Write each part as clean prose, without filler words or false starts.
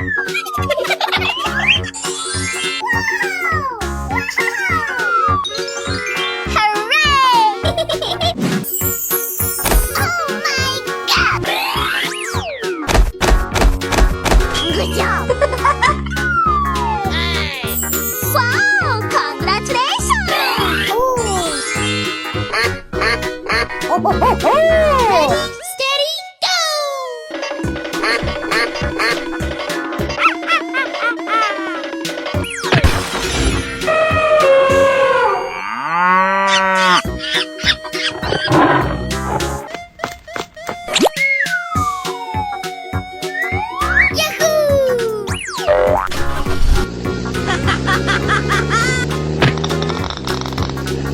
Good job! Wow! Congratulations! Ready, steady,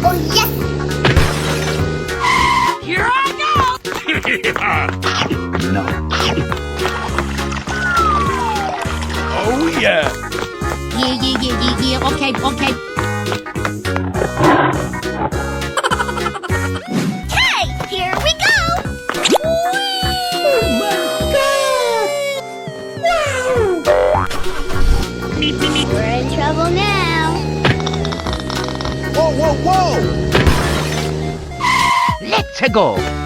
Oh, yes! Here I go! No. Oh, yeah. Yeah. Okay. Okay, here we go! Oh my God! Wow! We're in trouble now. Whoa! Let's go.